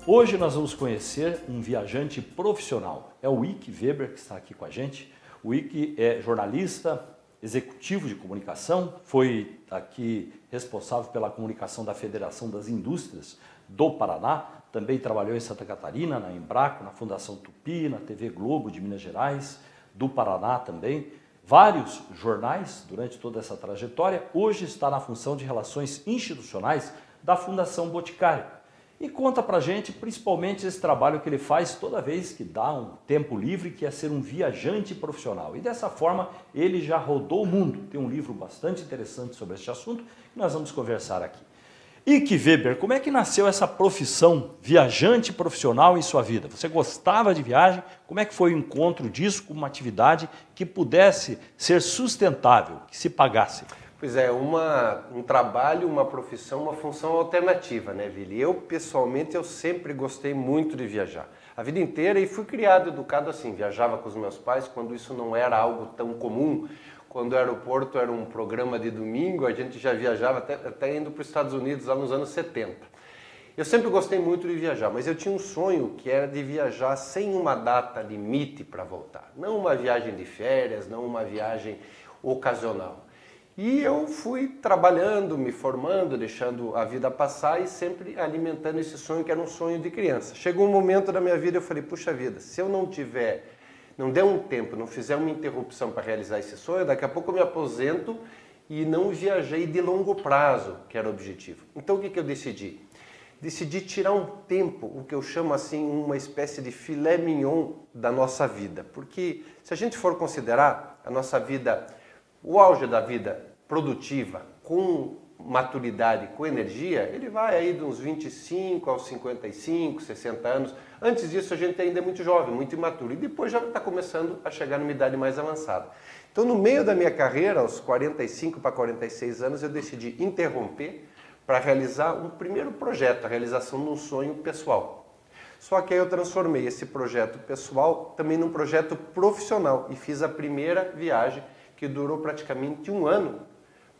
Hoje nós vamos conhecer um viajante profissional. É o Ike Weber que está aqui com a gente. O Ike é jornalista, executivo de comunicação, foi aqui responsável pela comunicação da Federação das Indústrias do Paraná, também trabalhou em Santa Catarina, na Embraco, na Fundação Tupi, na TV Globo de Minas Gerais, do Paraná também. Vários jornais durante toda essa trajetória. Hoje está na função de relações institucionais da Fundação Boticário. E conta pra gente principalmente esse trabalho que ele faz toda vez que dá um tempo livre, que é ser um viajante profissional. E dessa forma ele já rodou o mundo. Tem um livro bastante interessante sobre esse assunto que nós vamos conversar aqui. Ike Weber, como é que nasceu essa profissão viajante profissional em sua vida? Você gostava de viagem? Como é que foi o encontro disso com uma atividade que pudesse ser sustentável, que se pagasse? Pois é, um trabalho, uma profissão, uma função alternativa, né, Vili? Eu, pessoalmente, eu sempre gostei muito de viajar. A vida inteira e fui criado, educado assim. Viajava com os meus pais quando isso não era algo tão comum. Quando o aeroporto era um programa de domingo, a gente já viajava até indo para os Estados Unidos lá nos anos 70. Eu sempre gostei muito de viajar, mas eu tinha um sonho que era de viajar sem uma data limite para voltar. Não uma viagem de férias, não uma viagem ocasional. E eu fui trabalhando, me formando, deixando a vida passar e sempre alimentando esse sonho que era um sonho de criança. Chegou um momento da minha vida, eu falei, puxa vida, se eu não der um tempo, não fizer uma interrupção para realizar esse sonho, daqui a pouco eu me aposento e não viajei de longo prazo, que era o objetivo. Então o que eu decidi? Decidi tirar um tempo, o que eu chamo assim, uma espécie de filé mignon da nossa vida. Porque se a gente for considerar a nossa vida, o auge da vida produtiva, com maturidade, com energia, ele vai aí de uns 25 aos 55, 60 anos. Antes disso a gente ainda é muito jovem, muito imaturo, e depois já está começando a chegar numa idade mais avançada. Então no meio da minha carreira, aos 45 para 46 anos, eu decidi interromper para realizar um primeiro projeto, a realização de um sonho pessoal. Só que aí eu transformei esse projeto pessoal também num projeto profissional e fiz a primeira viagem que durou praticamente um ano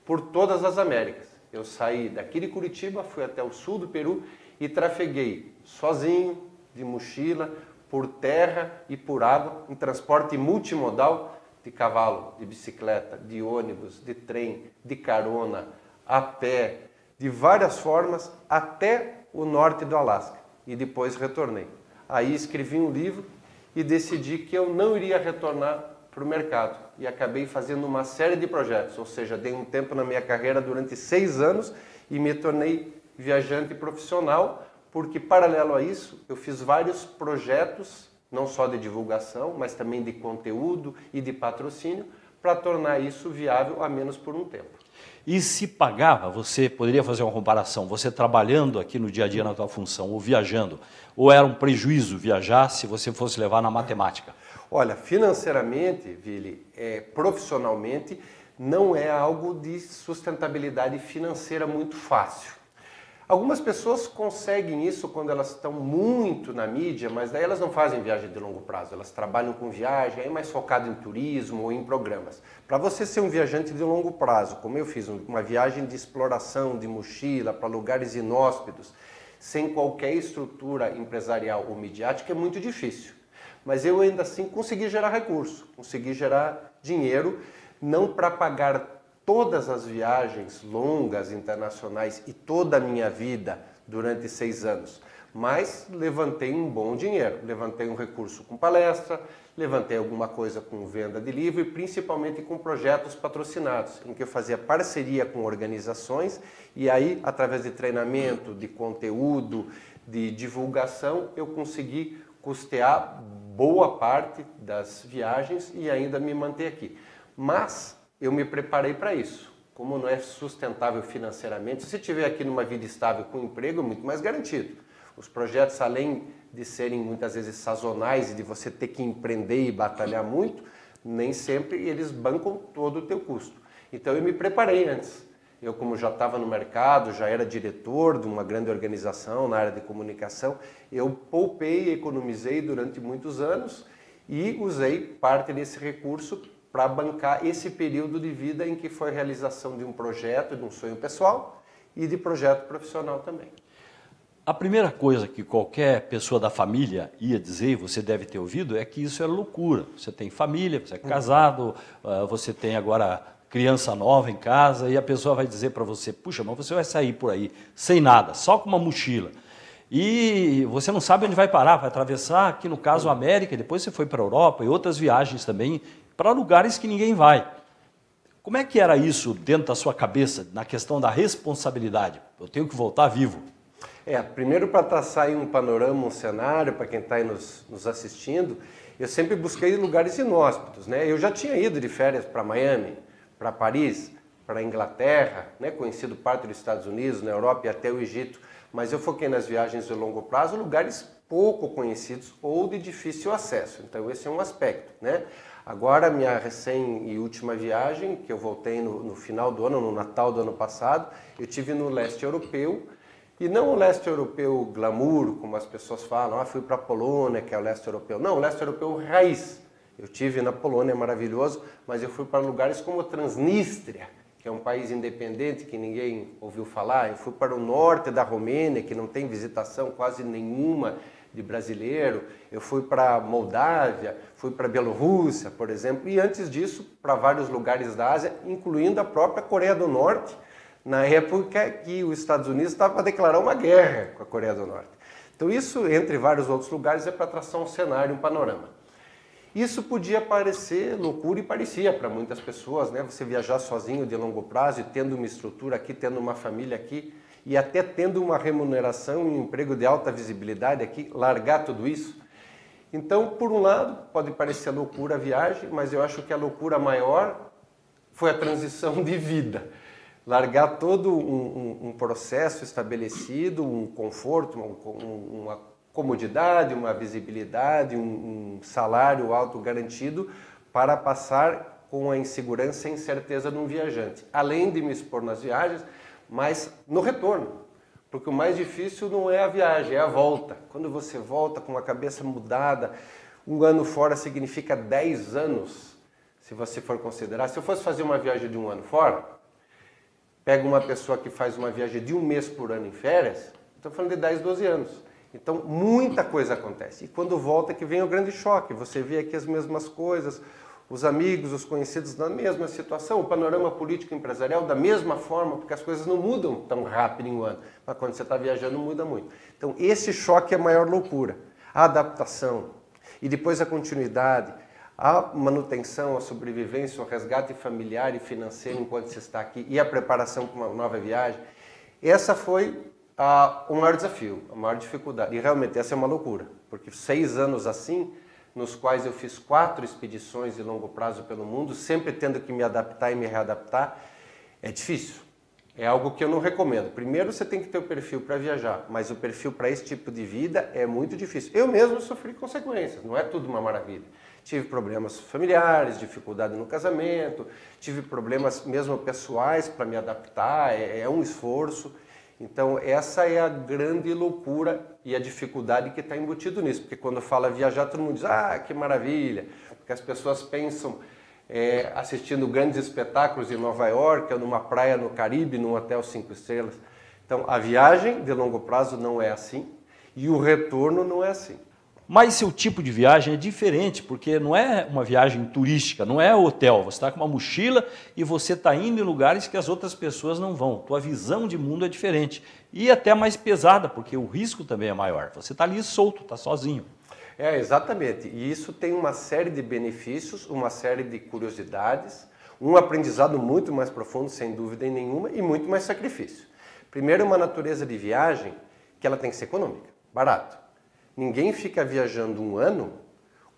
por todas as Américas. Eu saí daqui de Curitiba, fui até o sul do Peru e trafeguei sozinho, de mochila, por terra e por água, em transporte multimodal, de cavalo, de bicicleta, de ônibus, de trem, de carona, a pé, de várias formas, até o norte do Alasca. E depois retornei. Aí escrevi um livro e decidi que eu não iria retornar para o mercado. E acabei fazendo uma série de projetos, ou seja, dei um tempo na minha carreira durante 6 anos e me tornei viajante profissional, porque paralelo a isso eu fiz vários projetos, não só de divulgação, mas também de conteúdo e de patrocínio, para tornar isso viável, a menos por um tempo. E se pagava, você poderia fazer uma comparação, você trabalhando aqui no dia a dia na tua função, ou viajando, ou era um prejuízo viajar se você fosse levar na matemática? Olha, financeiramente, Vili, profissionalmente, não é algo de sustentabilidade financeira muito fácil. Algumas pessoas conseguem isso quando elas estão muito na mídia, mas daí elas não fazem viagem de longo prazo, elas trabalham com viagem, é mais focado em turismo ou em programas. Para você ser um viajante de longo prazo, como eu fiz, uma viagem de exploração, de mochila, para lugares inóspitos, sem qualquer estrutura empresarial ou midiática, é muito difícil. Mas eu ainda assim consegui gerar recurso, consegui gerar dinheiro, não para pagar todas as viagens longas, internacionais e toda a minha vida durante 6 anos, mas levantei um bom dinheiro, levantei um recurso com palestra, levantei alguma coisa com venda de livro e principalmente com projetos patrocinados, em que eu fazia parceria com organizações e aí, através de treinamento, de conteúdo, de divulgação, eu consegui custear boa parte das viagens e ainda me manter aqui. Mas eu me preparei para isso. Como não é sustentável financeiramente, se você estiver aqui numa vida estável com emprego, é muito mais garantido. Os projetos, além de serem muitas vezes sazonais e de você ter que empreender e batalhar muito, nem sempre eles bancam todo o teu custo. Então eu me preparei antes. Eu, como já estava no mercado, já era diretor de uma grande organização na área de comunicação, eu poupei e economizei durante muitos anos e usei parte desse recurso para bancar esse período de vida em que foi a realização de um projeto, de um sonho pessoal e de projeto profissional também. A primeira coisa que qualquer pessoa da família ia dizer, e você deve ter ouvido, é que isso é loucura. Você tem família, você é casado, você tem agora criança nova em casa, e a pessoa vai dizer para você, puxa, mas você vai sair por aí sem nada, só com uma mochila. E você não sabe onde vai parar, vai atravessar, aqui no caso a América, e depois você foi para a Europa e outras viagens também, para lugares que ninguém vai. Como é que era isso dentro da sua cabeça, na questão da responsabilidade? Eu tenho que voltar vivo. Primeiro para traçar aí um panorama, um cenário, para quem está aí nos assistindo, eu sempre busquei lugares inóspitos, né? Eu já tinha ido de férias para Miami, para Paris, para Inglaterra, né? Conhecido parte dos Estados Unidos, na Europa e até o Egito, mas eu foquei nas viagens de longo prazo, lugares pouco conhecidos ou de difícil acesso, então esse é um aspecto, né? Agora, minha recém e última viagem, que eu voltei no final do ano, no Natal do ano passado, eu tive no leste europeu, e não o leste europeu glamour, como as pessoas falam, fui para a Polônia, que é o leste europeu. Não, o leste europeu raiz. Eu tive na Polônia, é maravilhoso, mas eu fui para lugares como Transnistria, que é um país independente que ninguém ouviu falar. Eu fui para o norte da Romênia, que não tem visitação quase nenhuma de brasileiro. Eu fui para Moldávia, fui para Bielorrússia, por exemplo, e antes disso, para vários lugares da Ásia, incluindo a própria Coreia do Norte, na época que os Estados Unidos estavam para declarar uma guerra com a Coreia do Norte. Então isso, entre vários outros lugares, é para traçar um cenário, um panorama. Isso podia parecer loucura e parecia para muitas pessoas, né? Você viajar sozinho de longo prazo e tendo uma estrutura aqui, tendo uma família aqui e até tendo uma remuneração e um emprego de alta visibilidade aqui, largar tudo isso. Então, por um lado, pode parecer loucura a viagem, mas eu acho que a loucura maior foi a transição de vida. Largar todo um processo estabelecido, um conforto, uma comodidade, uma visibilidade, um salário alto garantido para passar com a insegurança e incerteza de um viajante. Além de me expor nas viagens, mas no retorno. Porque o mais difícil não é a viagem, é a volta. Quando você volta com a cabeça mudada, um ano fora significa 10 anos, se você for considerar. Se eu fosse fazer uma viagem de um ano fora, pega uma pessoa que faz uma viagem de um mês por ano em férias, estou falando de 10, 12 anos. Então, muita coisa acontece. E quando volta que vem o grande choque. Você vê aqui as mesmas coisas, os amigos, os conhecidos na mesma situação, o panorama político e empresarial da mesma forma, porque as coisas não mudam tão rápido em um ano. Mas quando você está viajando, muda muito. Então, esse choque é a maior loucura. A adaptação e depois a continuidade, a manutenção, a sobrevivência, o resgate familiar e financeiro enquanto você está aqui e a preparação para uma nova viagem. Essa foi o maior desafio, a maior dificuldade. E realmente essa é uma loucura, porque 6 anos assim, nos quais eu fiz 4 expedições de longo prazo pelo mundo, sempre tendo que me adaptar e me readaptar, é difícil. É algo que eu não recomendo. Primeiro você tem que ter o perfil para viajar, mas o perfil para esse tipo de vida é muito difícil. Eu mesmo sofri consequências, não é tudo uma maravilha. Tive problemas familiares, dificuldade no casamento, tive problemas mesmo pessoais para me adaptar, é um esforço. Então essa é a grande loucura e a dificuldade que está embutido nisso, porque quando fala viajar todo mundo diz, que maravilha, porque as pessoas pensam assistindo grandes espetáculos em Nova York, ou numa praia no Caribe, num hotel 5 estrelas. Então a viagem de longo prazo não é assim e o retorno não é assim. Mas seu tipo de viagem é diferente, porque não é uma viagem turística, não é hotel. Você está com uma mochila e você está indo em lugares que as outras pessoas não vão. Tua visão de mundo é diferente e até mais pesada, porque o risco também é maior. Você está ali solto, está sozinho. Exatamente. E isso tem uma série de benefícios, uma série de curiosidades, um aprendizado muito mais profundo, sem dúvida nenhuma, e muito mais sacrifício. Primeiro, uma natureza de viagem que ela tem que ser econômica, barato. Ninguém fica viajando um ano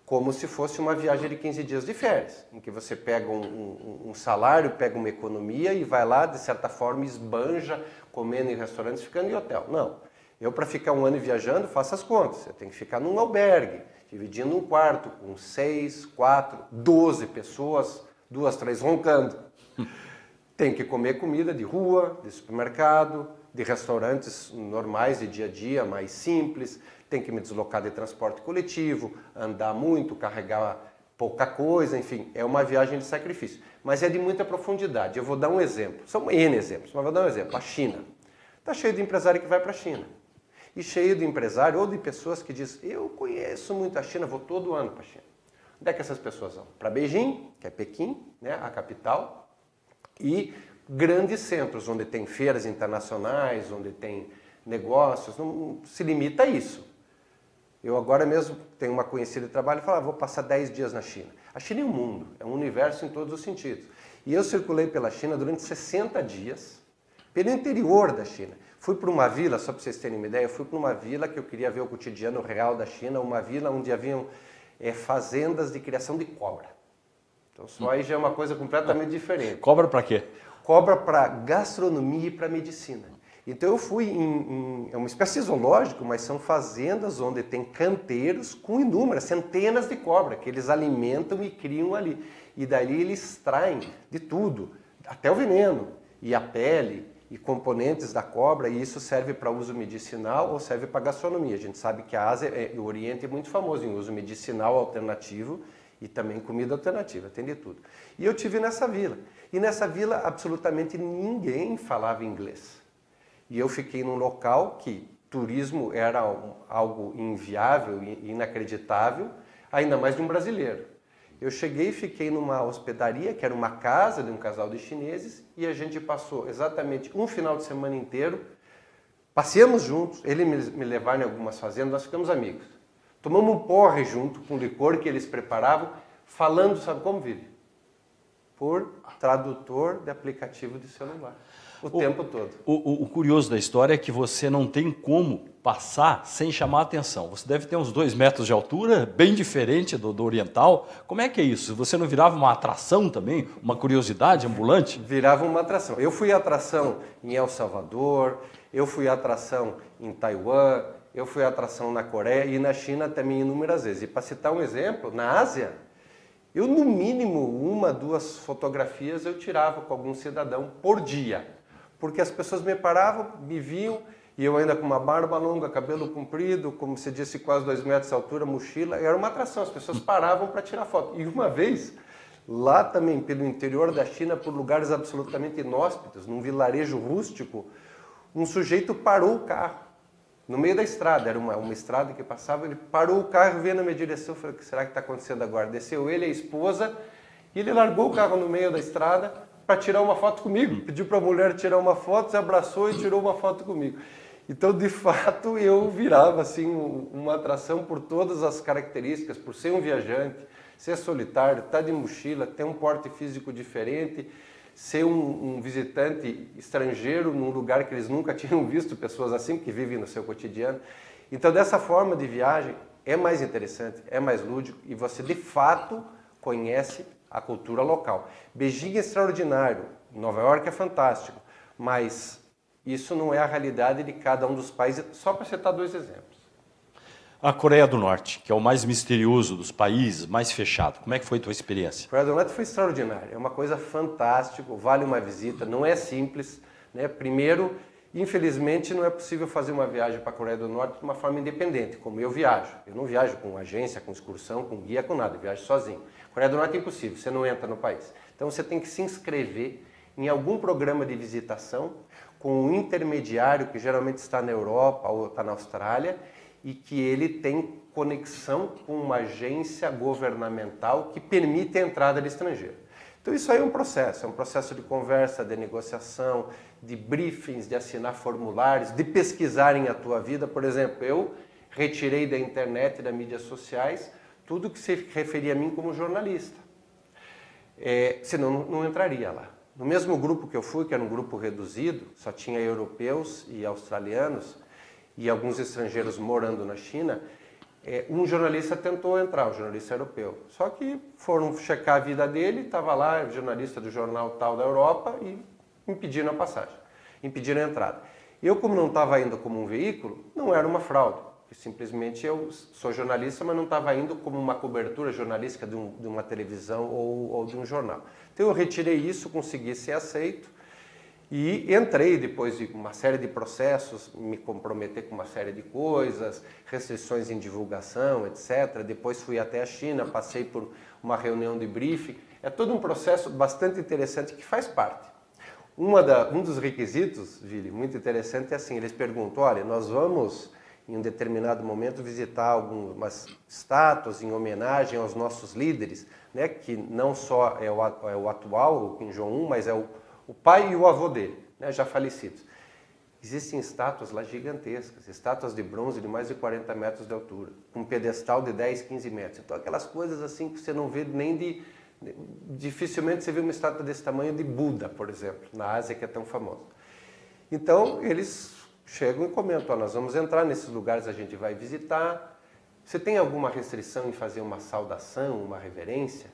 como se fosse uma viagem de 15 dias de férias, em que você pega um salário, pega uma economia e vai lá, de certa forma, esbanja, comendo em restaurantes, ficando em hotel. Não. Eu, para ficar um ano viajando, faço as contas. Você tem que ficar num albergue, dividindo um quarto com 6, 4, 12 pessoas, 2, 3 roncando. Tem que comer comida de rua, de supermercado, de restaurantes normais de dia a dia, mais simples. Tem que me deslocar de transporte coletivo, andar muito, carregar pouca coisa, enfim, é uma viagem de sacrifício. Mas é de muita profundidade. Eu vou dar um exemplo, são N exemplos, mas vou dar um exemplo. A China. Está cheio de empresário que vai para a China. E cheio de empresário ou de pessoas que dizem, eu conheço muito a China, vou todo ano para a China. Onde é que essas pessoas vão? Para Beijing, que é Pequim, né, a capital, e grandes centros, onde tem feiras internacionais, onde tem negócios, não se limita a isso. Eu agora mesmo tenho uma conhecida de trabalho e falo, vou passar 10 dias na China. A China é um mundo, é um universo em todos os sentidos. E eu circulei pela China durante 60 dias, pelo interior da China. Fui para uma vila, só para vocês terem uma ideia, eu fui para uma vila que eu queria ver o cotidiano real da China, uma vila onde haviam fazendas de criação de cobra. Então só aí já é uma coisa completamente diferente. Cobra para quê? Cobra para gastronomia e para medicina. Então eu fui é uma espécie de zoológico, mas são fazendas onde tem canteiros com inúmeras, centenas de cobras, que eles alimentam e criam ali. E dali eles extraem de tudo, até o veneno, e a pele, e componentes da cobra, e isso serve para uso medicinal ou serve para gastronomia. A gente sabe que a Ásia e o Oriente é muito famoso em uso medicinal alternativo e também comida alternativa, tem de tudo. E eu estive nessa vila. E nessa vila absolutamente ninguém falava inglês. E eu fiquei num local que turismo era algo inviável, inacreditável, ainda mais de um brasileiro. Eu cheguei e fiquei numa hospedaria, que era uma casa de um casal de chineses, e a gente passou exatamente um final de semana inteiro, passeamos juntos, ele me levaram em algumas fazendas, nós ficamos amigos. Tomamos um porre junto com o licor que eles preparavam, falando, sabe como, Vili? Por tradutor de aplicativo de celular. O tempo todo. O curioso da história é que você não tem como passar sem chamar a atenção. Você deve ter uns 2 metros de altura, bem diferente do oriental. Como é que é isso? Você não virava uma atração também? Uma curiosidade ambulante? Virava uma atração. Eu fui atração em El Salvador, eu fui atração em Taiwan, eu fui atração na Coreia e na China também inúmeras vezes. E para citar um exemplo, na Ásia, eu no mínimo 1, 2 fotografias eu tirava com algum cidadão por dia. Porque as pessoas me paravam, me viam, e eu ainda com uma barba longa, cabelo comprido, como se disse, quase 2 metros de altura, mochila, era uma atração, as pessoas paravam para tirar foto. E uma vez, lá também, pelo interior da China, por lugares absolutamente inóspitos, num vilarejo rústico, um sujeito parou o carro, no meio da estrada, era uma estrada que passava, ele parou o carro, veio na minha direção, falei, o que será que está acontecendo agora? Desceu ele e a esposa, e ele largou o carro no meio da estrada, para tirar uma foto comigo. Pediu para a mulher tirar uma foto, se abraçou e tirou uma foto comigo. Então, de fato, eu virava assim uma atração por todas as características, por ser um viajante, ser solitário, estar de mochila, ter um porte físico diferente, ser um visitante estrangeiro num lugar que eles nunca tinham visto pessoas assim, que vivem no seu cotidiano. Então, dessa forma de viagem, é mais interessante, é mais lúdico e você, de fato, conhece a cultura local. Beijing é extraordinário, Nova York é fantástico, mas isso não é a realidade de cada um dos países, só para citar 2 exemplos. A Coreia do Norte, que é o mais misterioso dos países, mais fechado, como é que foi a tua experiência? A Coreia do Norte foi extraordinária, é uma coisa fantástica, vale uma visita, não é simples, né? Primeiro, infelizmente, não é possível fazer uma viagem para a Coreia do Norte de uma forma independente, como eu viajo. Eu não viajo com agência, com excursão, com guia, com nada, eu viajo sozinho. Coreia do Norte é impossível, você não entra no país. Então você tem que se inscrever em algum programa de visitação com um intermediário que geralmente está na Europa ou está na Austrália e que ele tem conexão com uma agência governamental que permite a entrada de estrangeiro. Então isso aí é um processo de conversa, de negociação, de briefings, de assinar formulários, de pesquisarem a tua vida. Por exemplo, eu retirei da internet e das mídias sociais tudo que se referia a mim como jornalista. Senão não entraria lá. No mesmo grupo que eu fui, que era um grupo reduzido, só tinha europeus e australianos e alguns estrangeiros morando na China, um jornalista tentou entrar, um jornalista europeu. Só que foram checar a vida dele, estava lá, jornalista do jornal tal da Europa, e impediram a passagem, impediram a entrada. Eu, como não estava indo como um veículo, não era uma fraude. Simplesmente eu sou jornalista, mas não estava indo como uma cobertura jornalística de uma televisão ou de um jornal. Então eu retirei isso, consegui ser aceito e entrei depois de uma série de processos, me comprometer com uma série de coisas, restrições em divulgação, etc. Depois fui até a China, passei por uma reunião de briefing. É todo um processo bastante interessante que faz parte. Um dos requisitos, Vili, muito interessante é assim, eles perguntam, olha, nós vamos em um determinado momento, visitar algumas estátuas em homenagem aos nossos líderes, né, que não só é o atual, o Kim Jong-un, mas é o pai e o avô dele, né, já falecidos. Existem estátuas lá gigantescas, estátuas de bronze de mais de 40 metros de altura, com um pedestal de 10, 15 metros. Então, aquelas coisas assim que você não vê nem de... Dificilmente você vê uma estátua desse tamanho de Buda, por exemplo, na Ásia, que é tão famosa. Então, eles chegam e comentam, nós vamos entrar nesses lugares, a gente vai visitar. Você tem alguma restrição em fazer uma saudação, uma reverência?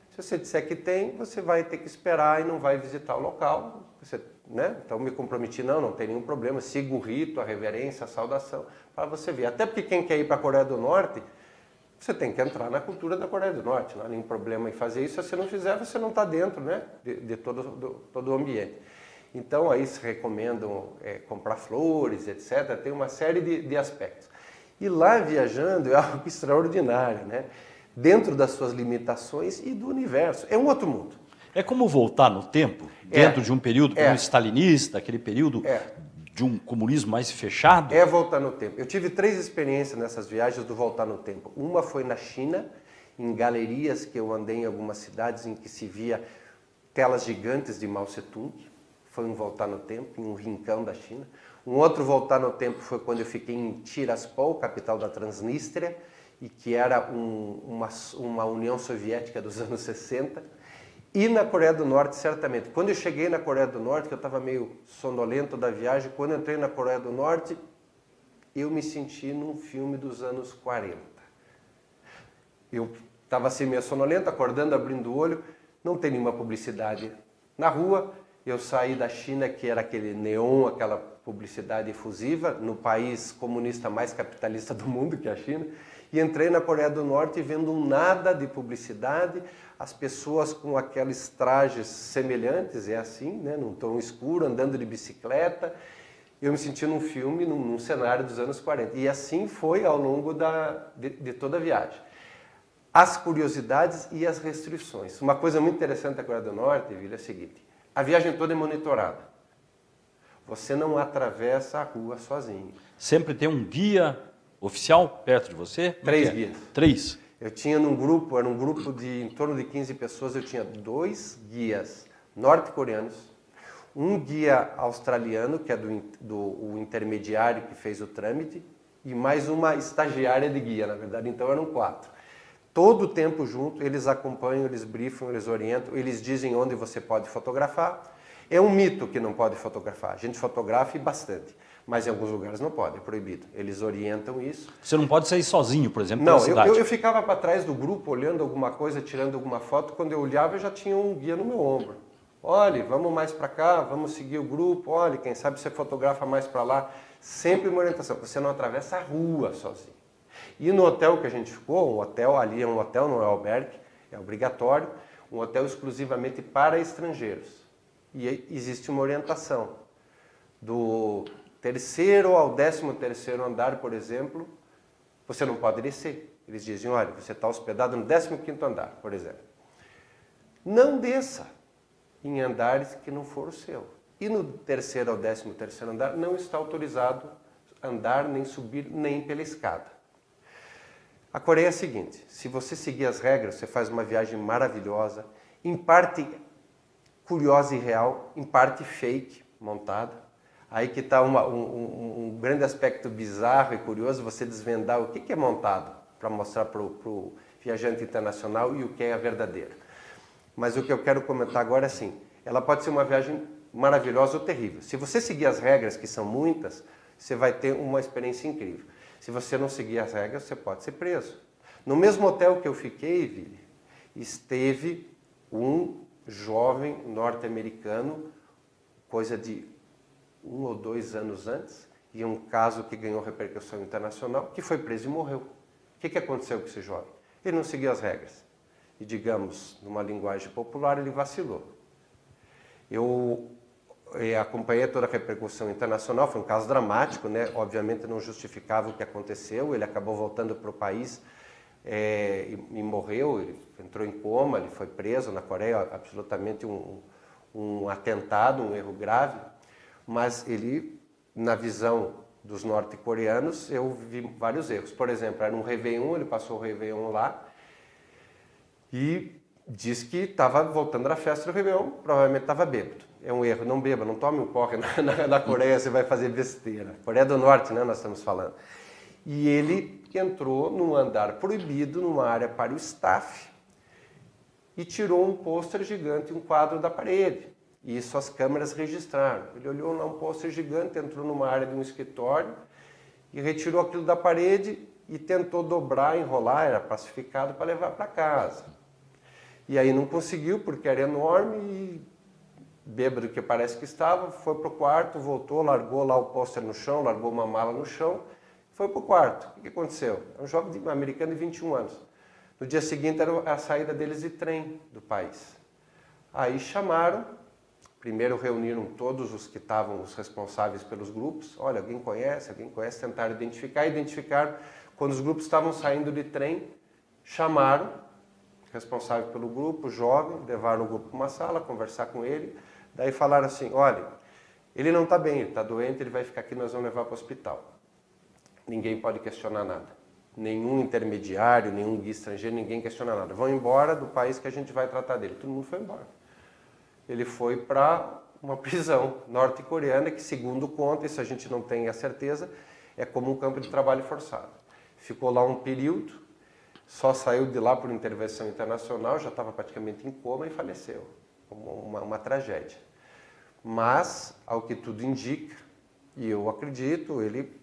Se você disser que tem, você vai ter que esperar e não vai visitar o local. Você, né? Então, me comprometi, não tem nenhum problema, siga o rito, a reverência, a saudação, para você ver. Até porque quem quer ir para a Coreia do Norte, você tem que entrar na cultura da Coreia do Norte, não há nenhum problema em fazer isso. Se você não fizer, você não está dentro, né, de todo o ambiente. Então, aí se recomendam comprar flores, etc. Tem uma série de aspectos. E lá, viajando, é algo extraordinário, né? Dentro das suas limitações e do universo. É um outro mundo. É como voltar no tempo, dentro de um período como stalinista, aquele período de um comunismo mais fechado? É voltar no tempo. Eu tive 3 experiências nessas viagens do voltar no tempo. Uma foi na China, em galerias que eu andei em algumas cidades em que se via telas gigantes de Mao Tse-tung. Foi um voltar no tempo, em um rincão da China. Um outro voltar no tempo foi quando eu fiquei em Tiraspol, capital da Transnistria, e que era uma União Soviética dos anos 60. E na Coreia do Norte, certamente. Quando eu cheguei na Coreia do Norte, que eu estava meio sonolento da viagem, quando eu entrei na Coreia do Norte, eu me senti num filme dos anos 40. Eu estava assim meio sonolento, acordando, abrindo o olho, não tem nenhuma publicidade na rua. Eu saí da China, que era aquele neon, aquela publicidade efusiva, no país comunista mais capitalista do mundo, que é a China, e entrei na Coreia do Norte vendo um nada de publicidade, as pessoas com aqueles trajes semelhantes, é assim, né, num tom escuro, andando de bicicleta. Eu me senti num filme, num cenário dos anos 40. E assim foi ao longo de toda a viagem. As curiosidades e as restrições. Uma coisa muito interessante da Coreia do Norte, Vila, é a seguinte: a viagem toda é monitorada. Você não atravessa a rua sozinho. Sempre tem um guia oficial perto de você? 3 guias. 3? Eu tinha num grupo, era um grupo de em torno de 15 pessoas, eu tinha 2 guias norte-coreanos, um guia australiano, que é o intermediário que fez o trâmite, e mais uma estagiária de guia, na verdade, então eram 4. Todo o tempo junto, eles acompanham, eles briefam, eles orientam, eles dizem onde você pode fotografar. É um mito que não pode fotografar, a gente fotografa bastante, mas em alguns lugares não pode, é proibido. Eles orientam isso. Você não pode sair sozinho, por exemplo, pela cidade? Não, eu ficava para trás do grupo, olhando alguma coisa, tirando alguma foto. Quando eu olhava, eu já tinha um guia no meu ombro. Olha, vamos mais para cá, vamos seguir o grupo. Olha, quem sabe você fotografa mais para lá. Sempre uma orientação, você não atravessa a rua sozinho. E no hotel que a gente ficou, um hotel ali é um hotel, não é albergue, é obrigatório, um hotel exclusivamente para estrangeiros. E existe uma orientação. Do 3º ao 13º andar, por exemplo, você não pode descer. Eles dizem, olha, você está hospedado no 15º andar, por exemplo. Não desça em andares que não for o seu. E no 3º ao 13º andar não está autorizado andar, nem subir, nem pela escada. A Coreia é a seguinte: se você seguir as regras, você faz uma viagem maravilhosa, em parte curiosa e real, em parte fake, montada. Aí que está um grande aspecto bizarro e curioso, você desvendar o que é montado, para mostrar para o viajante internacional e o que é a verdadeira. Mas o que eu quero comentar agora é assim, ela pode ser uma viagem maravilhosa ou terrível. Se você seguir as regras, que são muitas, você vai ter uma experiência incrível. Se você não seguir as regras, você pode ser preso. No mesmo hotel que eu fiquei, Vili, esteve um jovem norte-americano, coisa de 1 ou 2 anos antes, e um caso que ganhou repercussão internacional, que foi preso e morreu. O que aconteceu com esse jovem? Ele não seguiu as regras. E, digamos, numa linguagem popular, ele vacilou. Eu acompanhei toda a repercussão internacional, foi um caso dramático, né? Obviamente não justificava o que aconteceu, ele acabou voltando para o país e morreu, ele entrou em coma, ele foi preso na Coreia, absolutamente um atentado, um erro grave, mas ele, na visão dos norte-coreanos, eu vi vários erros. Por exemplo, era um Réveillon, ele passou o Réveillon lá e disse que estava voltando da festa do Réveillon, provavelmente estava bêbado. É um erro, não beba, não tome um porre na Coreia, você vai fazer besteira. Coreia do Norte, né, nós estamos falando. E ele entrou num andar proibido, numa área para o staff, e tirou um pôster gigante, um quadro da parede. E isso as câmeras registraram. Ele olhou lá um pôster gigante, entrou numa área de um escritório e retirou aquilo da parede e tentou dobrar, enrolar, era pacificado para levar para casa. E aí não conseguiu porque era enorme e bêbado que parece que estava, foi para o quarto, voltou, largou lá o pôster no chão, largou uma mala no chão, foi para o quarto. O que aconteceu? É um jovem americano de 21 anos. No dia seguinte era a saída deles de trem do país. Aí chamaram, primeiro reuniram todos os que estavam, os responsáveis pelos grupos. Olha, alguém conhece, tentaram identificaram. Quando os grupos estavam saindo de trem, chamaram o responsável pelo grupo, jovem, levaram o grupo para uma sala, conversar com ele. Daí falaram assim, olha, ele não está bem, ele está doente, ele vai ficar aqui, nós vamos levar para o hospital. Ninguém pode questionar nada. Nenhum intermediário, nenhum guia estrangeiro, ninguém questiona nada. Vão embora do país que a gente vai tratar dele. Todo mundo foi embora. Ele foi para uma prisão norte-coreana que, segundo conta, isso a gente não tem a certeza, é como um campo de trabalho forçado. Ficou lá um período, só saiu de lá por intervenção internacional, já estava praticamente em coma e faleceu. Uma tragédia. Mas, ao que tudo indica, e eu acredito, ele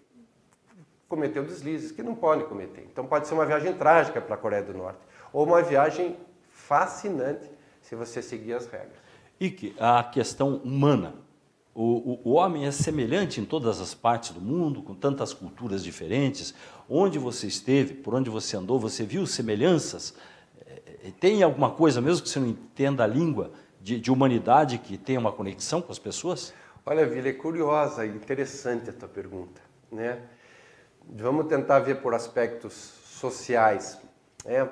cometeu deslizes que não pode cometer. Então pode ser uma viagem trágica para a Coreia do Norte, ou uma viagem fascinante se você seguir as regras. Ike, a questão humana. O homem é semelhante em todas as partes do mundo, com tantas culturas diferentes. Onde você esteve, por onde você andou, você viu semelhanças? Tem alguma coisa, mesmo que você não entenda a língua, de humanidade que tenha uma conexão com as pessoas? Olha, Vila, é curiosa e interessante a tua pergunta, né? Vamos tentar ver por aspectos sociais,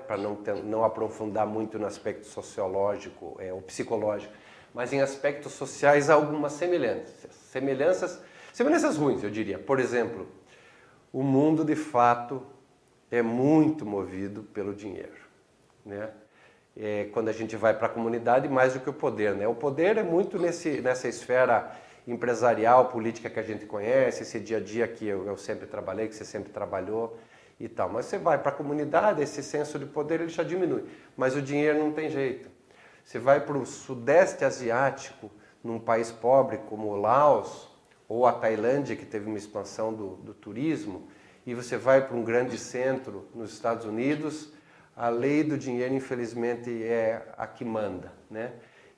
para não aprofundar muito no aspecto sociológico ou psicológico, mas em aspectos sociais há algumas semelhanças ruins, eu diria. Por exemplo, o mundo de fato é muito movido pelo dinheiro, né? Quando a gente vai para a comunidade, mais do que o poder, né? O poder é muito nessa esfera empresarial, política que a gente conhece, esse dia a dia que eu sempre trabalhei, que você sempre trabalhou e tal. Mas você vai para a comunidade, esse senso de poder ele já diminui. Mas o dinheiro não tem jeito. Você vai para o Sudeste Asiático, num país pobre como o Laos, ou a Tailândia, que teve uma expansão do turismo, e você vai para um grande centro nos Estados Unidos, a lei do dinheiro, infelizmente, é a que manda, né?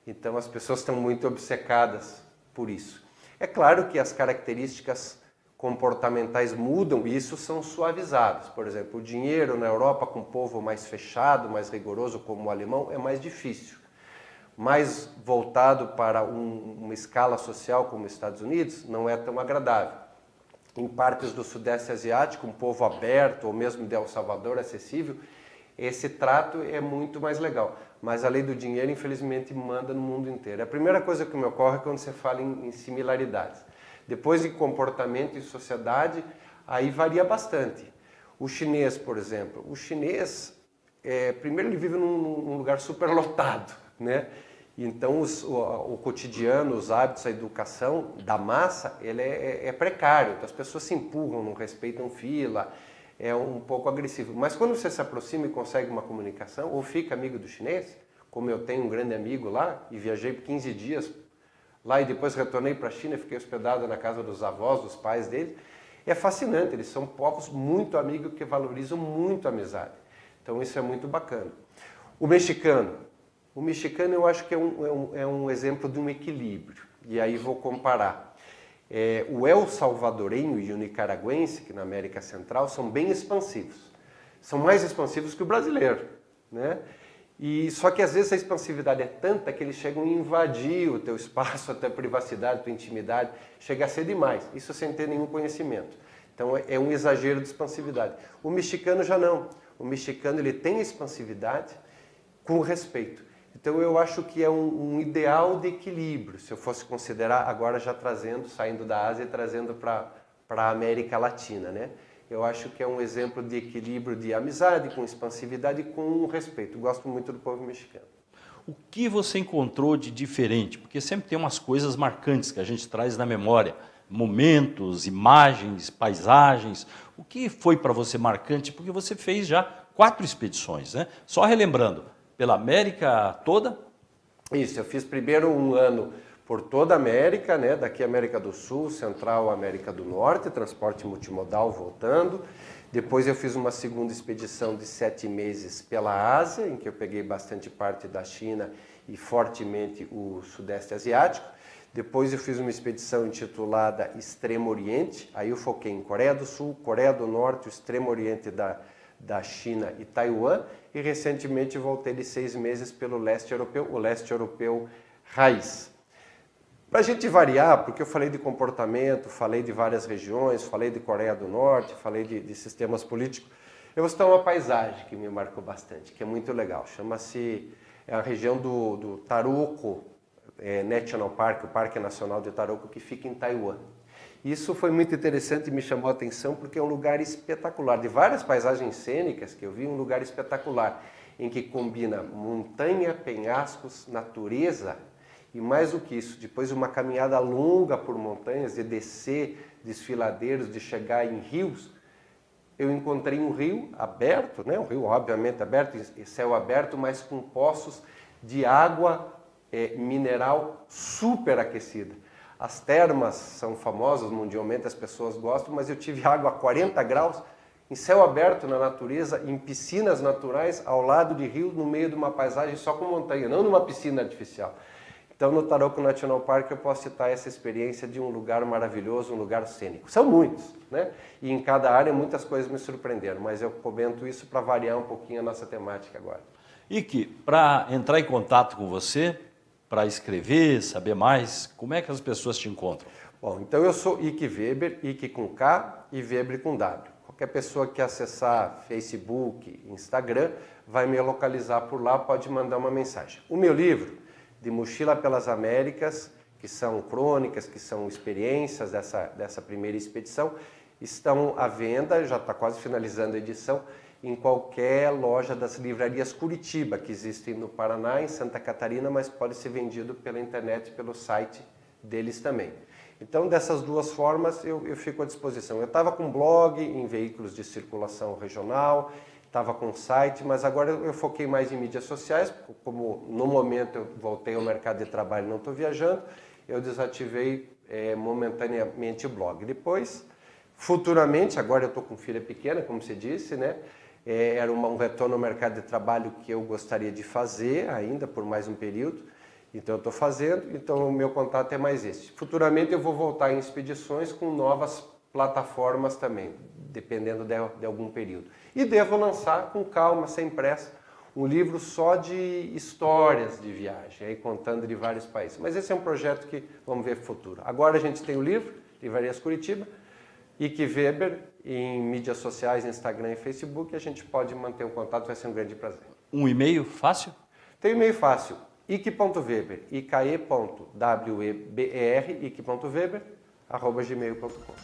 Então, as pessoas estão muito obcecadas por isso. É claro que as características comportamentais mudam e isso são suavizados. Por exemplo, o dinheiro na Europa, com um povo mais fechado, mais rigoroso, como o alemão, é mais difícil. Mais voltado para uma escala social como os Estados Unidos, não é tão agradável. Em partes do Sudeste Asiático, um povo aberto, ou mesmo de El Salvador, acessível, esse trato é muito mais legal. Mas a lei do dinheiro, infelizmente, manda no mundo inteiro. A primeira coisa que me ocorre é quando você fala em similaridades. Depois, em comportamento e sociedade, aí varia bastante. O chinês, por exemplo. O chinês, primeiro, ele vive num lugar superlotado, né? Então, o cotidiano, os hábitos, a educação da massa, ele é precário. Então, as pessoas se empurram, não respeitam fila, é um pouco agressivo. Mas quando você se aproxima e consegue uma comunicação, ou fica amigo do chinês, como eu tenho um grande amigo lá, e viajei por 15 dias lá e depois retornei para a China, fiquei hospedado na casa dos avós, dos pais deles, é fascinante, eles são povos muito amigos que valorizam muito a amizade. Então isso é muito bacana. O mexicano eu acho que é um exemplo de um equilíbrio, e aí vou comparar. O El Salvadorenho e o nicaragüense, que na América Central, são bem expansivos. São mais expansivos que o brasileiro, né? Só que às vezes a expansividade é tanta que eles chegam a invadir o teu espaço, a tua privacidade, a tua intimidade. Chega a ser demais, isso sem ter nenhum conhecimento. Então é um exagero de expansividade. O mexicano já não. O mexicano ele tem expansividade com respeito. Então eu acho que é um ideal de equilíbrio, se eu fosse considerar agora já saindo da Ásia e trazendo para para a América Latina, né? Eu acho que é um exemplo de equilíbrio de amizade, com expansividade e com respeito. Gosto muito do povo mexicano. O que você encontrou de diferente? Porque sempre tem umas coisas marcantes que a gente traz na memória, momentos, imagens, paisagens. O que foi para você marcante? Porque você fez já 4 expedições, né? Só relembrando, pela América toda? Isso, eu fiz primeiro um ano por toda a América, né? Daqui América do Sul, Central, América do Norte, transporte multimodal voltando. Depois eu fiz uma segunda expedição de 7 meses pela Ásia, em que eu peguei bastante parte da China e fortemente o Sudeste Asiático. Depois eu fiz uma expedição intitulada Extremo Oriente, aí eu foquei em Coreia do Sul, Coreia do Norte, o Extremo Oriente da China e Taiwan. E recentemente voltei de 6 meses pelo leste europeu, o leste europeu raiz. Para a gente variar, porque eu falei de comportamento, falei de várias regiões, falei de Coreia do Norte, falei de sistemas políticos, eu vou citar uma paisagem que me marcou bastante, que é muito legal. Chama-se a região do Taroko National Park, o Parque Nacional de Taroko, que fica em Taiwan. Isso foi muito interessante e me chamou a atenção porque é um lugar espetacular. De várias paisagens cênicas que eu vi, um lugar espetacular, em que combina montanha, penhascos, natureza. E mais do que isso, depois de uma caminhada longa por montanhas, de descer desfiladeiros, de chegar em rios, eu encontrei um rio aberto, né? Um rio obviamente aberto, céu aberto, mas com poços de água mineral super aquecida. As termas são famosas mundialmente, as pessoas gostam, mas eu tive água a 40 graus, em céu aberto na natureza, em piscinas naturais, ao lado de rios, no meio de uma paisagem só com montanha, não numa piscina artificial. Então, no Taroko National Park, eu posso citar essa experiência de um lugar maravilhoso, um lugar cênico. São muitos, né? E em cada área muitas coisas me surpreenderam, mas eu comento isso para variar um pouquinho a nossa temática agora. Ike, para entrar em contato com você, para escrever, saber mais, como é que as pessoas te encontram? Bom, então eu sou Ike Weber, Ike com K e Weber com W. Qualquer pessoa que acessar Facebook, Instagram, vai me localizar por lá, pode mandar uma mensagem. O meu livro, de Mochila pelas Américas, que são crônicas, que são experiências dessa primeira expedição, estão à venda, já está quase finalizando a edição, em qualquer loja das livrarias Curitiba, que existem no Paraná, em Santa Catarina, mas pode ser vendido pela internet, pelo site deles também. Então, dessas duas formas, eu fico à disposição. Eu estava com blog em veículos de circulação regional, estava com site, mas agora eu foquei mais em mídias sociais, como no momento eu voltei ao mercado de trabalho e não estou viajando, eu desativei momentaneamente o blog. Depois, futuramente, agora eu estou com filha pequena, como você disse, né? Era um retorno ao mercado de trabalho que eu gostaria de fazer ainda por mais um período, então eu estou fazendo, então o meu contato é mais esse. Futuramente eu vou voltar em expedições com novas plataformas também, dependendo de algum período. E devo lançar com calma, sem pressa, um livro só de histórias de viagem, aí contando de vários países. Mas esse é um projeto que vamos ver no futuro. Agora a gente tem o livro, Livrarias Curitiba, Ike Weber, em mídias sociais, Instagram e Facebook, a gente pode manter o contato, vai ser um grande prazer. Um e-mail fácil? Tem um e-mail fácil, ike.weber, ike.weber@gmail.com.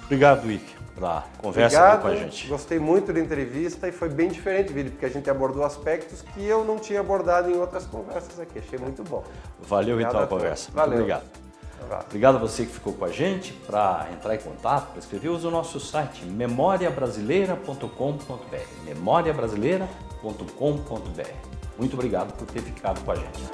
Obrigado, Ike, pela conversa aqui com a gente. Gostei muito da entrevista e foi bem diferente, Vili, porque a gente abordou aspectos que eu não tinha abordado em outras conversas aqui. Achei muito bom. Valeu então a conversa. Valeu. Muito obrigado. Obrigado a você que ficou com a gente. Para entrar em contato, para escrever, use o nosso site memoriabrasileira.com.br. memoriabrasileira.com.br. Muito obrigado por ter ficado com a gente.